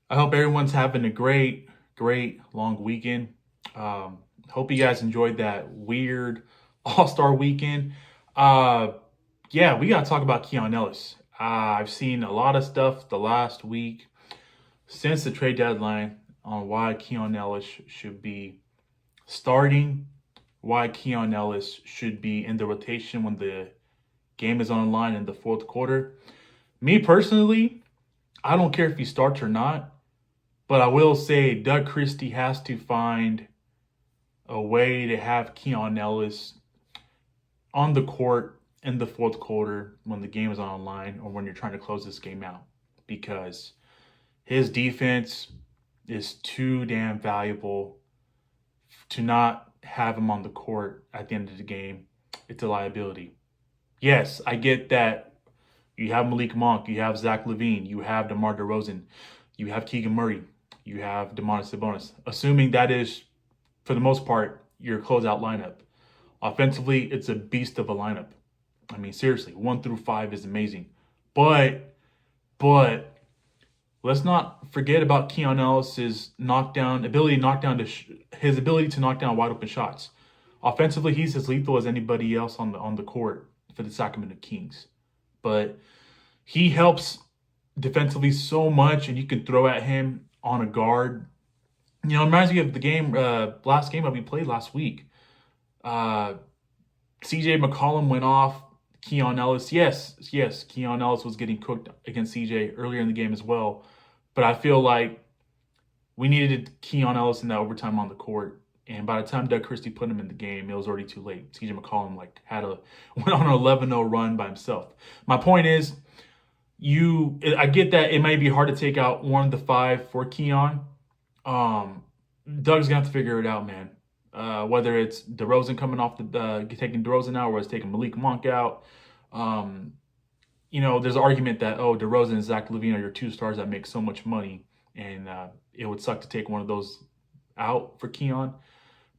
I hope everyone's having a great long weekend. Hope you guys enjoyed that weird All-Star weekend. Uh, yeah, we gotta talk about Keon Ellis. I've seen a lot of stuff the last week since the trade deadline on why Keon Ellis should be starting, why Keon Ellis should be in the rotation when the game is on the line in the fourth quarter. Me personally, I don't care if he starts or not. But I will say Doug Christie has to find a way to have Keon Ellis on the court in the fourth quarter when the game is on the line or when you're trying to close this game out because his defense is too damn valuable to not have him on the court at the end of the game. It's a liability. Yes, I get that you have Malik Monk, you have Zach LaVine, you have DeMar DeRozan, you have Keegan Murray, you have Demonis Sabonis. Assuming that is, for the most part, your closeout lineup. Offensively, it's a beast of a lineup. I mean, seriously, 1 through 5 is amazing. But let's not forget about Keon Ellis's his ability to knock down wide open shots. Offensively, he's as lethal as anybody else on the court for the Sacramento Kings. But he helps defensively so much, and you can throw at him on a guard. You know, it reminds me of the last game that we played last week. Uh, CJ McCollum went off. Keon Ellis, yes, Keon Ellis was getting cooked against CJ earlier in the game as well. But I feel like we needed Keon Ellis in that overtime on the court. And by the time Doug Christie put him in the game, it was already too late. CJ McCollum went on an 11-0 run by himself. My point is, I get that it might be hard to take out 1 of the 5 for Keon. Doug's gonna have to figure it out, man. Whether it's DeRozan coming off taking DeRozan out, or it's taking Malik Monk out. There's an argument that DeRozan and Zach LaVine are your 2 stars that make so much money, and it would suck to take one of those out for Keon.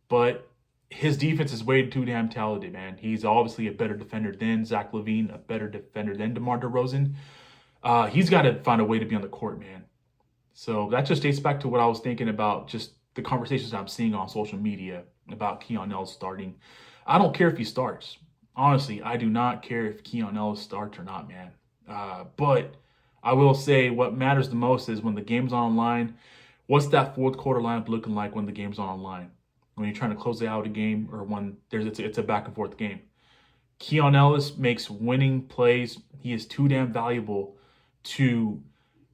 But his defense is way too damn talented, man. He's obviously a better defender than Zach LaVine, a better defender than DeMar DeRozan. He's got to find a way to be on the court, man. So that just dates back to what I was thinking about, just the conversations I'm seeing on social media about Keon Ellis starting. I don't care if he starts. Honestly, I do not care if Keon Ellis starts or not, man. But I will say what matters the most is when the game's online, what's that fourth quarter lineup looking like when the game's online? When you're trying to close out a game or when it's a back and forth game. Keon Ellis makes winning plays. He is too damn valuable to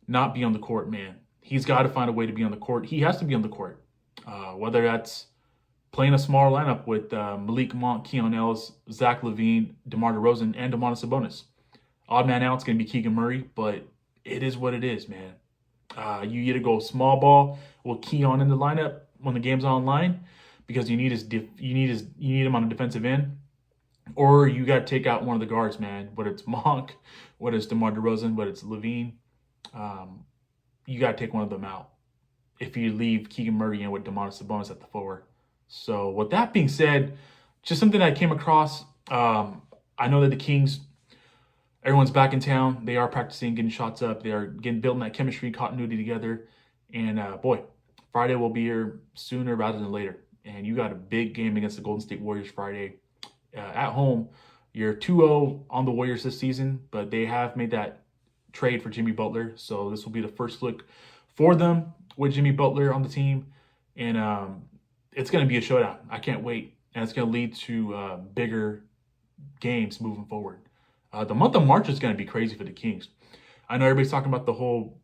not be on the court, man. He's got to find a way to be on the court. He has to be on the court. Whether that's playing a smaller lineup with Malik Monk, Keon Ellis, Zach LaVine, DeMar DeRozan, and Demonis Sabonis. Odd man out, it's going to be Keegan Murray, but it is what it is, man. You either go small ball with Keon in the lineup when the game's online because you need him on the defensive end, or you got to take out one of the guards, man. Whether it's Monk, whether it's DeMar DeRozan, whether it's LaVine, you got to take one of them out if you leave Keegan Murray in with Demonis Sabonis at the 4. So with that being said, just something that I came across. I know that the Kings, everyone's back in town. They are practicing, getting shots up. They are building that chemistry, continuity together. And boy, Friday will be here sooner rather than later. And you got a big game against the Golden State Warriors Friday at home. You're 2-0 on the Warriors this season, but they have made that trade for Jimmy Butler. So this will be the first look for them with Jimmy Butler on the team. And it's going to be a showdown. I can't wait. And it's going to lead to bigger games moving forward. The month of March is going to be crazy for the Kings. I know everybody's talking about the whole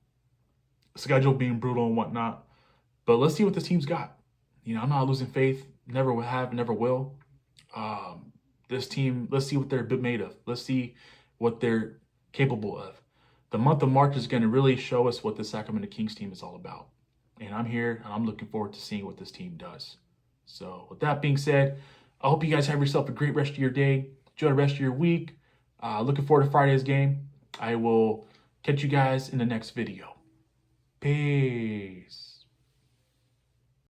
schedule being brutal and whatnot, but let's see what this team's got. I'm not losing faith. Never will have, never will. This team, let's see what they're made of. Let's see what they're capable of. The month of March is going to really show us what the Sacramento Kings team is all about. And I'm here, and I'm looking forward to seeing what this team does. So with that being said, I hope you guys have yourself a great rest of your day. Enjoy the rest of your week. Looking forward to Friday's game. I will catch you guys in the next video. Peace.